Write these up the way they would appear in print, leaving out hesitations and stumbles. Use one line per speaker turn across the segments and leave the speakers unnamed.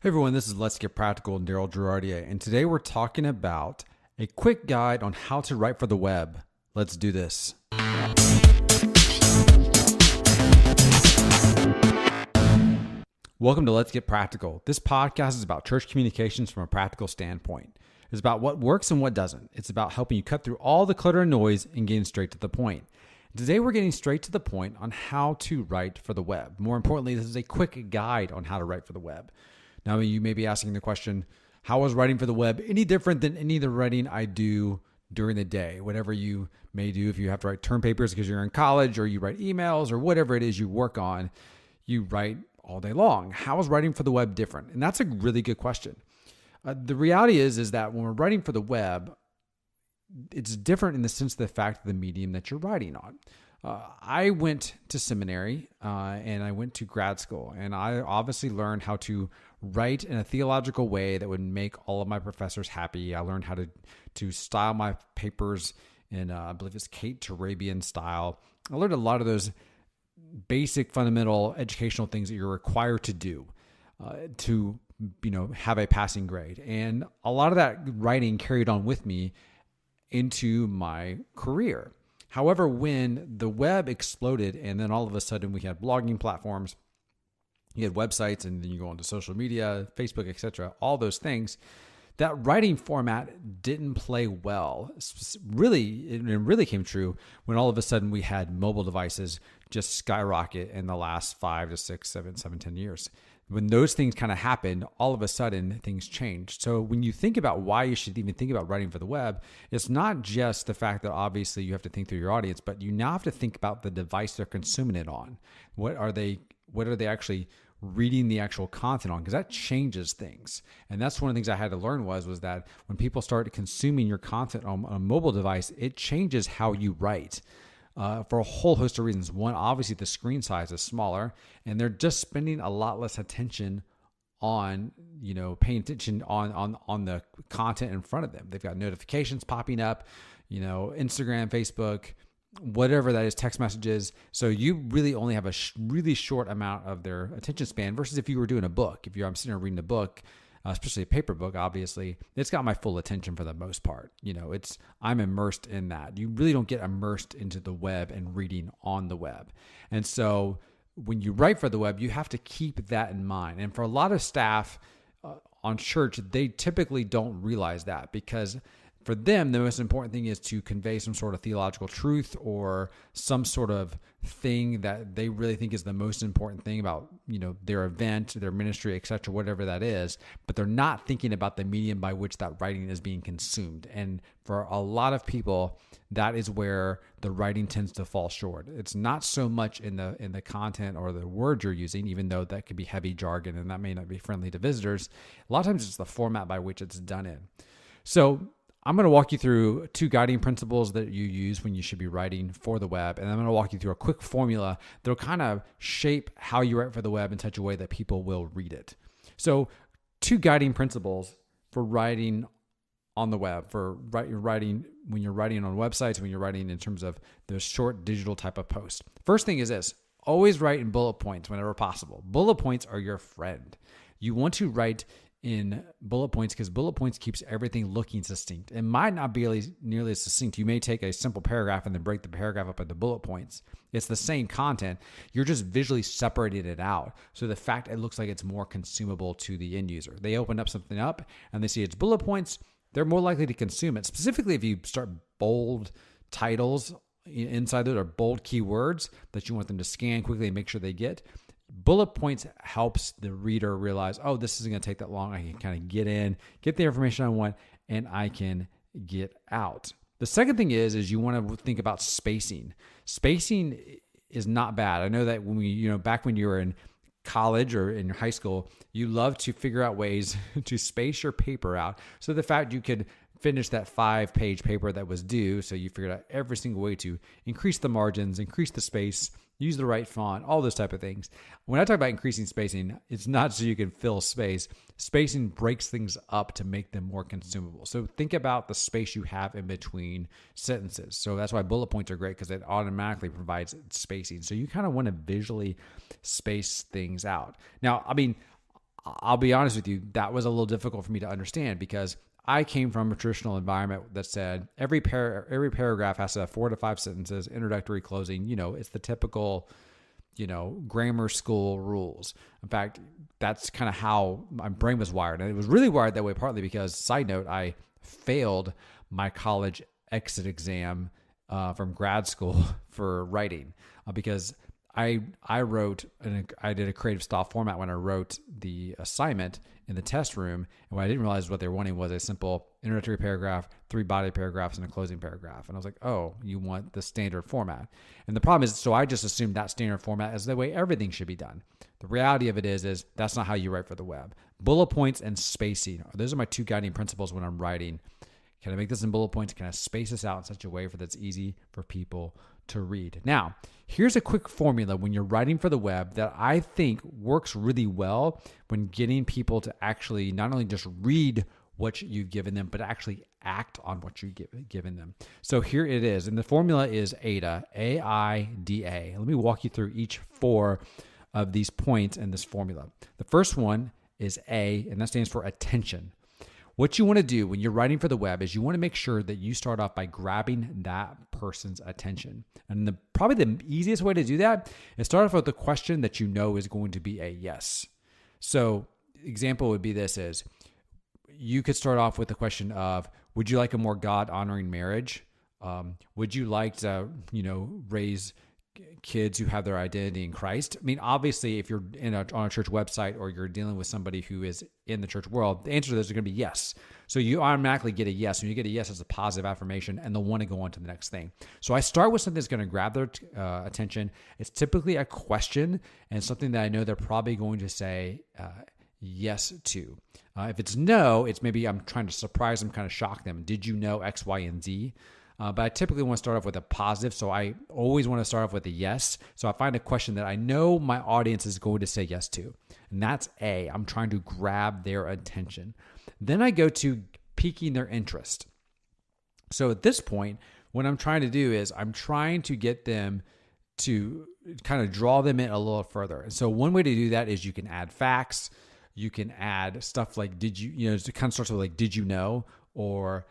Hey everyone, this is Let's Get Practical and Daryl Girardier, and today we're talking about a quick guide on how to write for the web. Let's do this. Welcome to Let's Get Practical. This podcast is about church communications from a practical standpoint. It's about what works and what doesn't. It's about helping you cut through all the clutter and noise and getting straight to the point. Today we're getting straight to the point on how to write for the web. More importantly, this is a quick guide on how to write for the web. Now, you may be asking the question, how is writing for the web any different than any of the writing I do during the day? Whatever you may do, if you have to write term papers because you're in college, or you write emails, or whatever it is you work on, you write all day long. How is writing for the web different? And that's a really good question. The reality is that when we're writing for the web, it's different in the sense of the fact of the medium that you're writing on. I went to seminary and I went to grad school, and I obviously learned how to write in a theological way that would make all of my professors happy. I learned how to style my papers in, I believe it's Kate Turabian style. I learned a lot of those basic fundamental educational things that you're required to do to have a passing grade. And a lot of that writing carried on with me into my career. However, when the web exploded and then all of a sudden we had blogging platforms, you had websites, and then you go onto social media, Facebook, etc., all those things, that writing format didn't play well. It really came true when all of a sudden we had mobile devices just skyrocket in the last 5 to 6, 7, 10 years. When those things kind of happened, all of a sudden things changed. So when you think about why you should even think about writing for the web, it's not just the fact that obviously you have to think through your audience, but you now have to think about the device they're consuming it on. What are they actually reading the actual content on? Because that changes things. And that's one of the things I had to learn was that when people start consuming your content on a mobile device, it changes how you write. For a whole host of reasons. One, obviously the screen size is smaller, and they're just spending a lot less attention on, paying attention on the content in front of them. They've got notifications popping up, Instagram, Facebook, whatever that is, text messages. So you really only have a really short amount of their attention span versus if you were doing a book. I'm sitting there reading a book, especially a paper book, obviously, it's got my full attention for the most part. I'm immersed in that. You really don't get immersed into the web and reading on the web. And so when you write for the web, you have to keep that in mind. And for a lot of staff on church, they typically don't realize that, because for them, the most important thing is to convey some sort of theological truth or some sort of thing that they really think is the most important thing about, their event, their ministry, etc., whatever that is. But they're not thinking about the medium by which that writing is being consumed. And for a lot of people, that is where the writing tends to fall short. It's not so much in the content or the words you're using, even though that could be heavy jargon and that may not be friendly to visitors. A lot of times it's the format by which it's done in. So I'm going to walk you through 2 guiding principles that you use when you should be writing for the web. And I'm going to walk you through a quick formula that'll kind of shape how you write for the web in such a way that people will read it. So 2 guiding principles for writing on the web, for writing when you're writing on websites, when you're writing in terms of the short digital type of post. First thing is this: always write in bullet points whenever possible. Bullet points are your friend. You want to write in bullet points because bullet points keeps everything looking succinct. It might not be nearly as succinct. You may take a simple paragraph and then break the paragraph up into bullet points. It's the same content. You're just visually separating it out. So the fact it looks like it's more consumable to the end user. They open up something up and they see it's bullet points. They're more likely to consume it. Specifically, if you start bold titles inside it or bold keywords that you want them to scan quickly and make sure they get. Bullet points helps the reader realize, oh, this isn't going to take that long. I can kind of get in, get the information I want, and I can get out. The second thing is you want to think about spacing. Spacing is not bad. I know that when back when you were in college or in high school, you love to figure out ways to space your paper out. So the fact you could finish that 5-page paper that was due. So you figured out every single way to increase the margins, increase the space, use the right font, all those type of things. When I talk about increasing spacing, it's not so you can fill space. Spacing breaks things up to make them more consumable. So think about the space you have in between sentences. So that's why bullet points are great, because it automatically provides spacing. So you kind of want to visually space things out. Now, I'll be honest with you, that was a little difficult for me to understand because I came from a traditional environment that said every paragraph has to have 4 to 5 sentences, introductory, closing. It's the typical, grammar school rules. In fact, that's kind of how my brain was wired. And it was really wired that way partly because, side note, I failed my college exit exam from grad school for writing because I wrote, and I did a creative style format when I wrote the assignment in the test room. And what I didn't realize what they were wanting was a simple introductory paragraph, 3 body paragraphs, and a closing paragraph. And I was like, oh, you want the standard format. And the problem is, so I just assumed that standard format is the way everything should be done. The reality of it is that's not how you write for the web. Bullet points and spacing, those are my 2 guiding principles when I'm writing. Can I make this in bullet points? Can I space this out in such a way that's easy for people to read? Now, here's a quick formula when you're writing for the web that I think works really well when getting people to actually not only just read what you've given them, but actually act on what you've given them. So here it is. And the formula is AIDA, A-I-D-A. Let me walk you through each 4 of these points in this formula. The first one is A, and that stands for attention. What you want to do when you're writing for the web is you want to make sure that you start off by grabbing that person's attention. And probably the easiest way to do that is start off with a question that you know is going to be a yes. So example would be this is, you could start off with the question of, would you like a more God-honoring marriage? Would you like to, raise kids who have their identity in Christ? I mean, obviously, if you're on a church website or you're dealing with somebody who is in the church world, the answer to those is going to be yes. So you automatically get a yes. When you get a yes, it's a positive affirmation, and they'll want to go on to the next thing. So I start with something that's going to grab their attention. It's typically a question and something that I know they're probably going to say yes to. If it's no, it's maybe I'm trying to surprise them, kind of shock them. Did you know X, Y, and Z? But I typically want to start off with a positive, so I always want to start off with a yes. So I find a question that I know my audience is going to say yes to, and that's A. I'm trying to grab their attention. Then I go to piquing their interest. So at this point, what I'm trying to do is I'm trying to get them to kind of draw them in a little further. And so one way to do that is you can add facts. You can add stuff like, it kind of starts with like, did you know? Or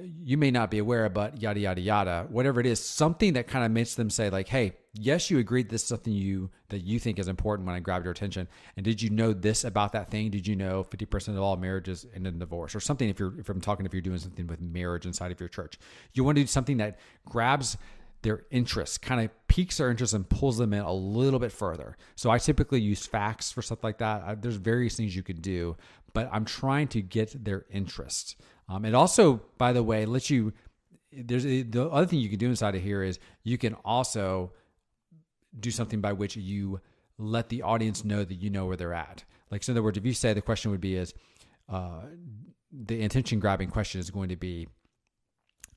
you may not be aware, but yada, yada, yada, whatever it is, something that kind of makes them say like, hey, yes, you agreed this is something that you think is important when I grabbed your attention. And did you know this about that thing? Did you know 50% of all marriages end in divorce? Or something if you're doing something with marriage inside of your church. You want to do something that grabs their interest, kind of piques their interest and pulls them in a little bit further. So I typically use facts for stuff like that. There's various things you could do, but I'm trying to get their interest. It also, by the way, the other thing you can do inside of here is you can also do something by which you let the audience know that you know where they're at. Like, so in other words, if you say the question would be the attention grabbing question is going to be,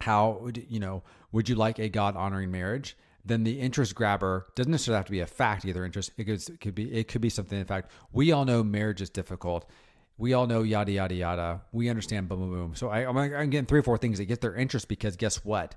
would you like a God-honoring marriage? Then the interest grabber doesn't necessarily have to be a fact to get their interest. It could be something. In fact, we all know marriage is difficult. We all know yada, yada, yada. We understand boom, boom, boom. So I'm getting 3 or 4 things that get their interest because guess what?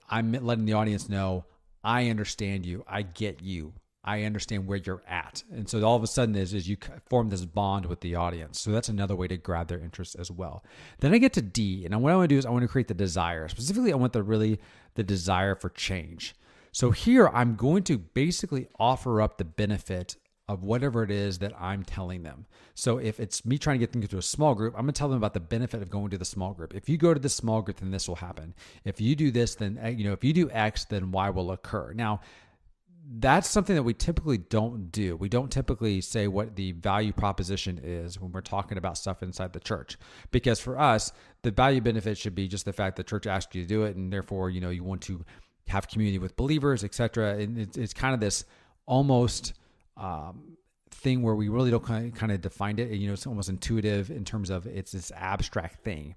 I'm letting the audience know, I understand you. I get you. I understand where you're at. And so all of a sudden is you form this bond with the audience. So that's another way to grab their interest as well. Then I get to D. And what I want to do is I want to create the desire. Specifically, I want the desire for change. So here I'm going to basically offer up the benefit of whatever it is that I'm telling them. So if it's me trying to get them to a small group, I'm going to tell them about the benefit of going to the small group. If you go to the small group, then this will happen. If you do this, then, if you do X, then Y will occur. Now, that's something that we typically don't do. We don't typically say what the value proposition is when we're talking about stuff inside the church. Because for us, the value benefit should be just the fact that church asked you to do it, and therefore, you want to have community with believers, etc. And it's kind of this almost thing where we really don't kind of define it. It's almost intuitive in terms of it's this abstract thing.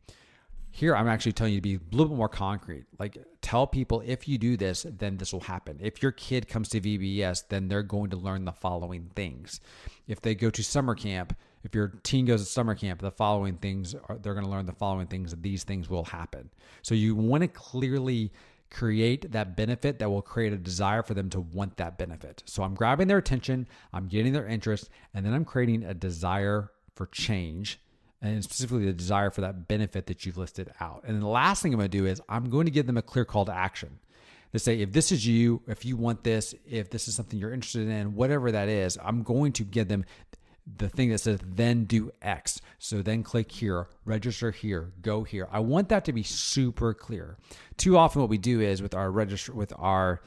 Here, I'm actually telling you to be a little bit more concrete. Like, tell people if you do this, then this will happen. If your kid comes to VBS, then they're going to learn the following things. If they go to summer camp, if your teen goes to summer camp, they're going to learn the following things. These things will happen. So you want to clearly create that benefit that will create a desire for them to want that benefit. So I'm grabbing their attention, I'm getting their interest, and then I'm creating a desire for change, and specifically the desire for that benefit that you've listed out. And then the last thing I'm going to do is I'm going to give them a clear call to action. To say, if this is you, if you want this, if this is something you're interested in, whatever that is, I'm going to give them the thing that says, then do X. So then click here, register here, go here. I want that to be super clear. Too often what we do is with our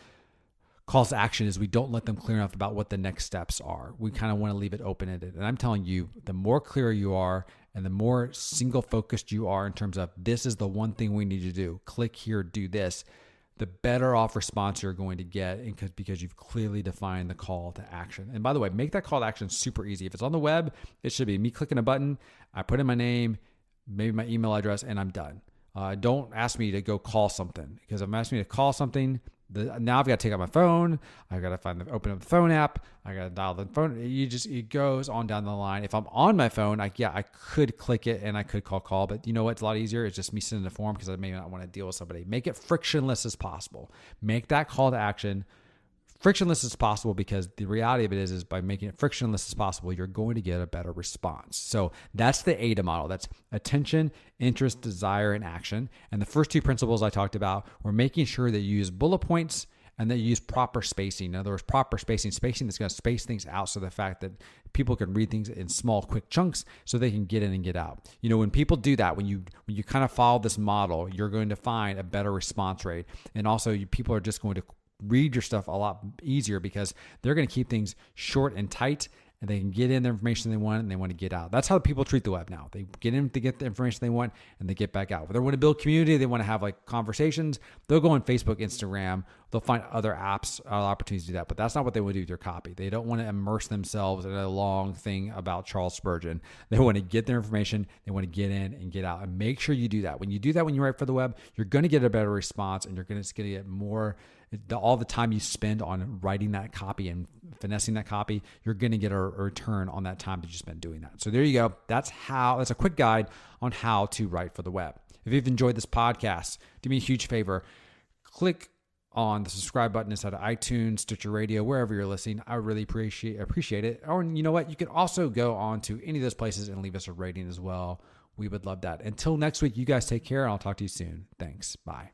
calls to action is we don't let them clear enough about what the next steps are. We kind of want to leave it open-ended. And I'm telling you, the more clear you are and the more single focused you are in terms of this is the one thing we need to do, click here, do this, the better off response you're going to get because you've clearly defined the call to action. And by the way, make that call to action super easy. If it's on the web, it should be me clicking a button, I put in my name, maybe my email address, and I'm done. Don't ask me to go call something, because if I'm asking me to call something, now I've got to take out my phone. I've got to open up the phone app. I got to dial the phone. It goes on down the line. If I'm on my phone, I could click it and I could call, but you know what? It's a lot easier. It's just me sending the form because I may not want to deal with somebody. Make it frictionless as possible. Make that call to action frictionless as possible, because the reality of it is by making it frictionless as possible, you're going to get a better response. So that's the AIDA model. That's attention, interest, desire, and action. And the first two principles I talked about were making sure that you use bullet points and that you use proper spacing. In other words, proper spacing that's going to space things out, so the fact that people can read things in small, quick chunks so they can get in and get out. You know, when people do that, when you kind of follow this model, you're going to find a better response rate. And also people are just going to read your stuff a lot easier because they're going to keep things short and tight, and they can get in the information they want and they want to get out. That's how people treat the web now. They get in to get the information they want and they get back out. If they want to build community, they want to have like conversations, they'll go on Facebook, Instagram, they'll find other apps, opportunities to do that. But that's not what they want to do with their copy. They don't want to immerse themselves in a long thing about Charles Spurgeon. They want to get their information, they want to get in and get out. And make sure you do that. When you do that, when you write for the web, you're going to get a better response, and you're going to get more. All the time you spend on writing that copy and finessing that copy, you're going to get a return on that time that you spent doing that. So there you go. That's a quick guide on how to write for the web. If you've enjoyed this podcast, do me a huge favor. Click on the subscribe button inside of iTunes, Stitcher Radio, wherever you're listening. I really appreciate it. Or you know what? You can also go on to any of those places and leave us a rating as well. We would love that. Until next week, you guys take care, and I'll talk to you soon. Thanks. Bye.